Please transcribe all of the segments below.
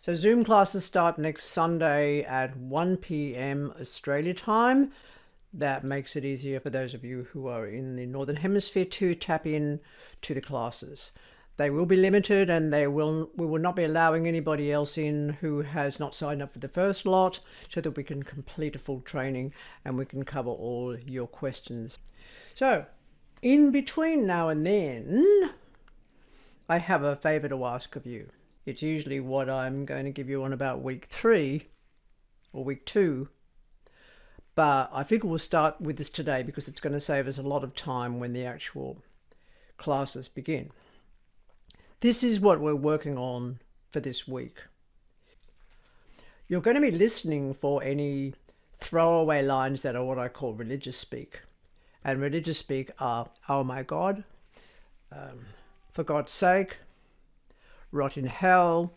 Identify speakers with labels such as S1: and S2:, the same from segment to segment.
S1: So Zoom classes start next Sunday at 1 p.m. Australia time. That makes it easier for those of you who are in the Northern Hemisphere to tap in to the classes. They will be limited, and we will not be allowing anybody else in who has not signed up for the first lot, so that we can complete a full training and we can cover all your questions. So in between now and then, I have a favour to ask of you. It's usually what I'm going to give you on about week 3 or week 2. But I figure we'll start with this today because it's going to save us a lot of time when the actual classes begin. This is what we're working on for this week. You're going to be listening for any throwaway lines that are what I call religious speak. And religious speak are, oh my God, for God's sake, rot in hell,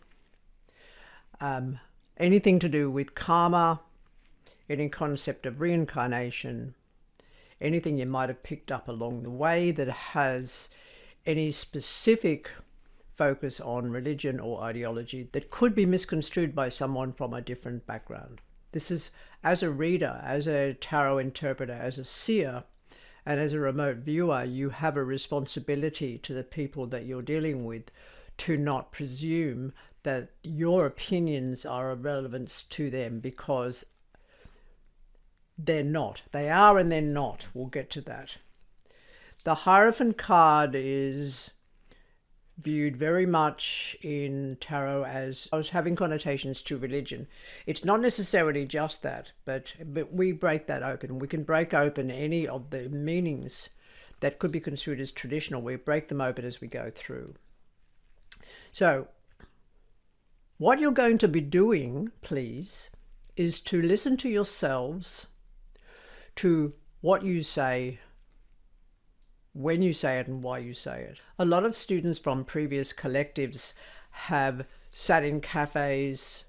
S1: anything to do with karma, any concept of reincarnation, anything you might have picked up along the way that has any specific focus on religion or ideology that could be misconstrued by someone from a different background. This is, as a reader, as a tarot interpreter, as a seer, and as a remote viewer, you have a responsibility to the people that you're dealing with to not presume that your opinions are of relevance to them, because they're not. They are and they're not. We'll get to that. The Hierophant card is viewed very much in tarot as having connotations to religion. It's not necessarily just that, but we break that open. We can break open any of the meanings that could be construed as traditional. We break them open as we go through. So what you're going to be doing, please, is to listen to yourselves, to what you say, when you say it, and why you say it. A lot of students from previous collectives have sat in cafes,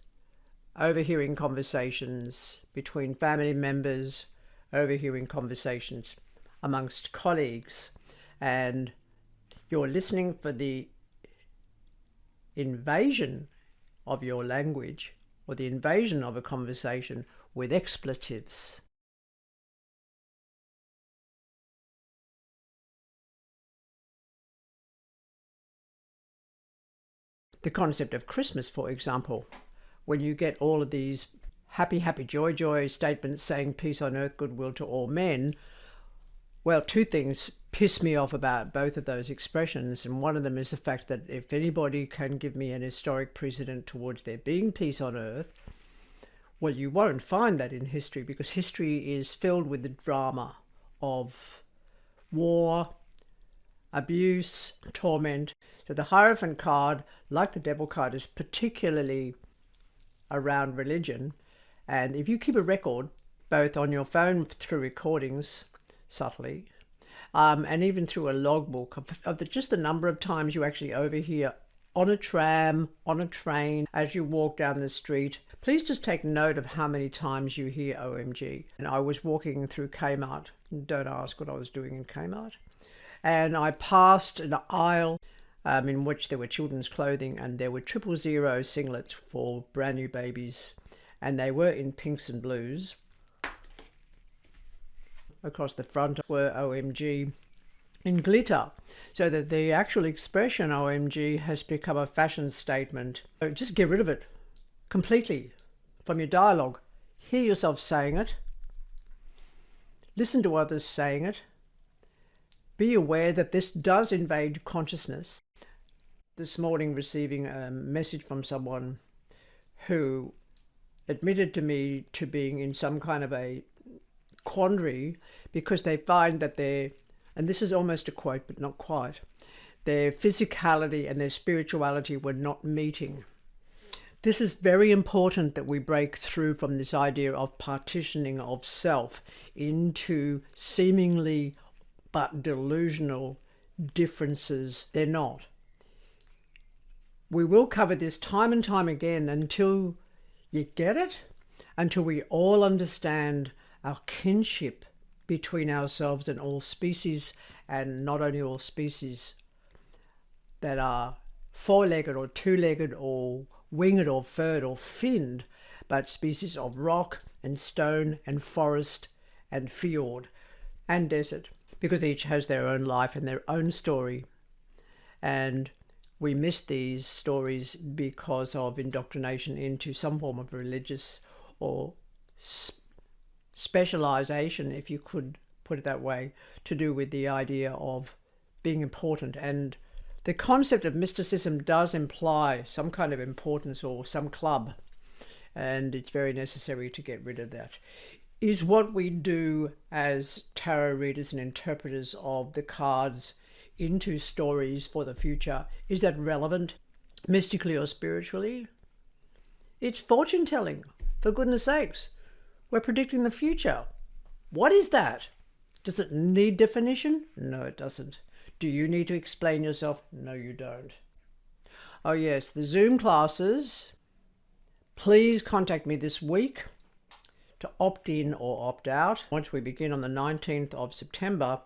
S1: overhearing conversations between family members, overhearing conversations amongst colleagues, and you're listening for the invasion of your language or the invasion of a conversation with expletives. The concept of Christmas, for example, when you get all of these happy, happy, joy, joy statements saying peace on earth, goodwill to all men, well, two things piss me off about both of those expressions, and one of them is the fact that if anybody can give me an historic precedent towards there being peace on earth, well, you won't find that in history, because history is filled with the drama of war, abuse, torment. So the Hierophant card, like the Devil card, is particularly around religion. And if you keep a record, both on your phone through recordings, subtly, and even through a logbook of just the number of times you actually overhear on a tram, on a train, as you walk down the street, please just take note of how many times you hear OMG. And I was walking through Kmart, don't ask what I was doing in Kmart, and I passed an aisle in which there were children's clothing, and there were 000 singlets for brand new babies, and they were in pinks and blues. Across the front were OMG in glitter, so that the actual expression OMG has become a fashion statement. So just get rid of it completely from your dialogue. Hear yourself saying it. Listen to others saying it. Be aware that this does invade consciousness. This morning, receiving a message from someone who admitted to me to being in some kind of a quandary because they find that and this is almost a quote but not quite, Their physicality and their spirituality were not meeting. This is very important that we break through from this idea of partitioning of self into seemingly but delusional differences. They're not. We will cover this time and time again until you get it, until we all understand our kinship between ourselves and all species, and not only all species that are four-legged or two-legged or winged or furred or finned, but species of rock and stone and forest and fjord and desert, because each has their own life and their own story. And we miss these stories because of indoctrination into some form of religious or specialization, if you could put it that way, to do with the idea of being important. And the concept of mysticism does imply some kind of importance or some club, and it's very necessary to get rid of that. Is what we do as tarot readers and interpreters of the cards into stories for the future, is that relevant mystically or spiritually? It's fortune telling, for goodness sakes. We're predicting the future. What is that? Does it need definition? No, it doesn't. Do you need to explain yourself? No, you don't. Oh yes, the Zoom classes. Please contact me this week to opt in or opt out. Once we begin on the 19th of September,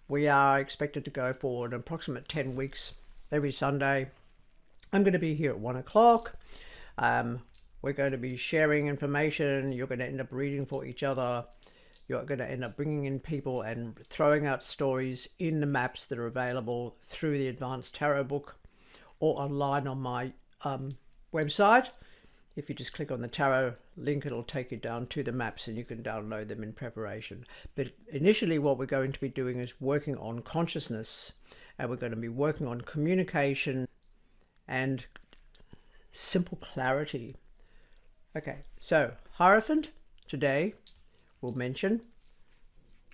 S1: we are expected to go for an approximate 10 weeks every Sunday. I'm going to be here at 1 o'clock. We're going to be sharing information. You're going to end up reading for each other. You're going to end up bringing in people and throwing out stories in the maps that are available through the Advanced Tarot book or online on my website. If you just click on the tarot link, it'll take you down to the maps and you can download them in preparation. But initially what we're going to be doing is working on consciousness, and we're going to be working on communication and simple clarity. Okay, so Hierophant today will mention,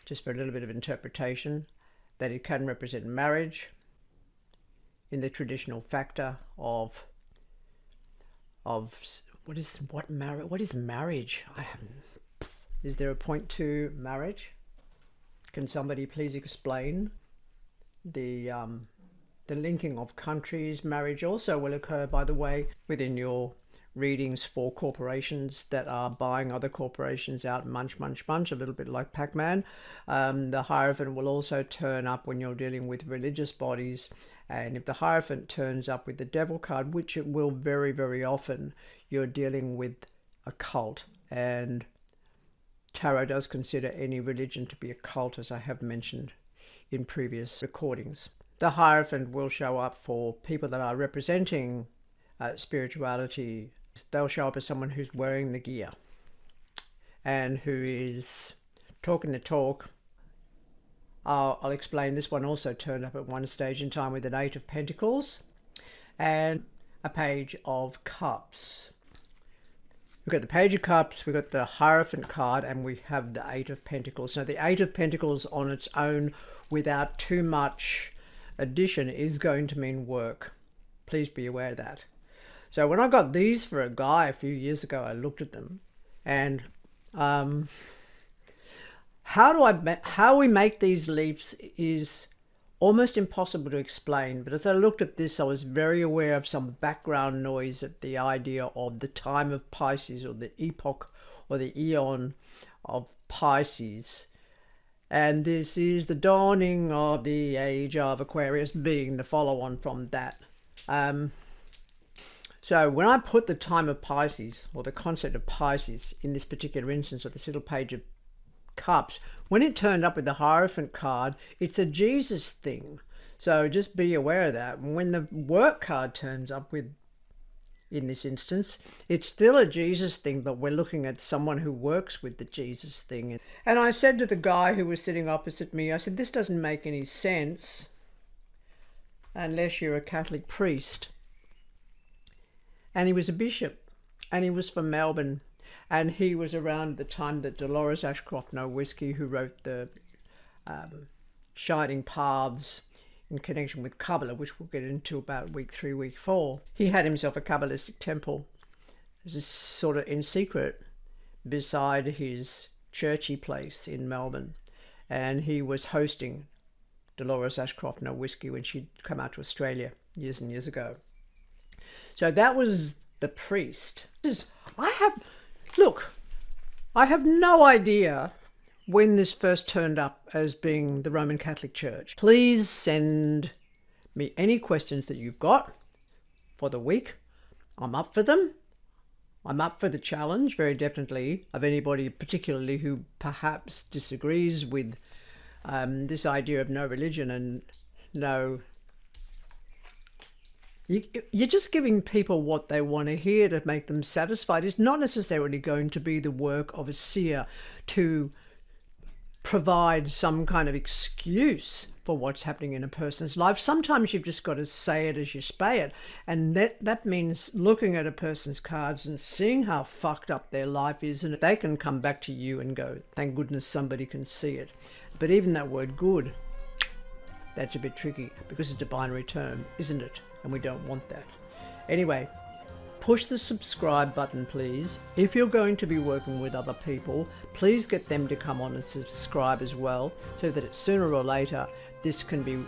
S1: just for a little bit of interpretation, that it can represent marriage in the traditional factor of what is marriage? Is there a point to marriage? Can somebody please explain the linking of countries? Marriage also will occur, by the way, within your readings for corporations that are buying other corporations out, munch, a little bit like Pac-Man. The Hierophant will also turn up when you're dealing with religious bodies. And if the Hierophant turns up with the Devil card, which it will very, very often, you're dealing with a cult. And Tarot does consider any religion to be a cult, as I have mentioned in previous recordings. The Hierophant will show up for people that are representing spirituality. They'll show up as someone who's wearing the gear and who is talking the talk. I'll explain, this one also turned up at one stage in time with an 8 of Pentacles and a Page of Cups. We've got the Page of Cups, we've got the Hierophant card, and we have the 8 of Pentacles. Now the 8 of Pentacles on its own, without too much addition, is going to mean work. Please be aware of that. So when I got these for a guy a few years ago, I looked at them and how we make these leaps is almost impossible to explain. But as I looked at this, I was very aware of some background noise at the idea of the time of Pisces, or the epoch or the eon of Pisces. And this is the dawning of the age of Aquarius, being the follow-on from that. So when I put the time of Pisces, or the concept of Pisces in this particular instance of this little Page of Cups, when it turned up with the Hierophant card, it's a Jesus thing. So just be aware of that. When the work card turns up with, in this instance, it's still a Jesus thing, but we're looking at someone who works with the Jesus thing. And I said to the guy who was sitting opposite me, I said, this doesn't make any sense unless you're a Catholic priest. And he was a bishop, and he was from Melbourne, and he was around the time that Dolores Ashcroft No Whiskey, who wrote the Shining Paths in connection with Kabbalah, which we'll get into about week 3, week 4. He had himself a Kabbalistic temple, just sort of in secret, beside his churchy place in Melbourne. And he was hosting Dolores Ashcroft and her whiskey when she'd come out to Australia years and years ago. So that was the priest. I have no idea when this first turned up as being the Roman Catholic Church. Please send me any questions that you've got for the week. I'm up for them. I'm up for the challenge, very definitely, of anybody particularly who perhaps disagrees with this idea of no religion and no... You're just giving people what they want to hear to make them satisfied. It's not necessarily going to be the work of a seer to provide some kind of excuse for what's happening in a person's life. Sometimes you've just got to say it as you spay it. And that means looking at a person's cards and seeing how fucked up their life is. And they can come back to you and go, thank goodness somebody can see it. But even that word good, that's a bit tricky because it's a binary term, isn't it? And we don't want that. Anyway, push the subscribe button, please. If you're going to be working with other people, please get them to come on and subscribe as well, so that sooner or later this can be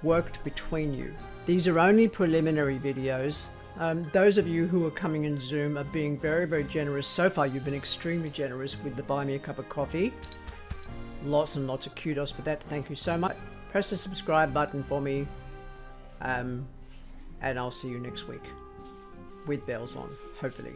S1: worked between you. These are only preliminary videos. Those of you who are coming in Zoom are being very, very generous. So far, you've been extremely generous with the Buy Me a Cup of Coffee. Lots and lots of kudos for that. Thank you so much. Press the subscribe button for me. And I'll see you next week with bells on, hopefully.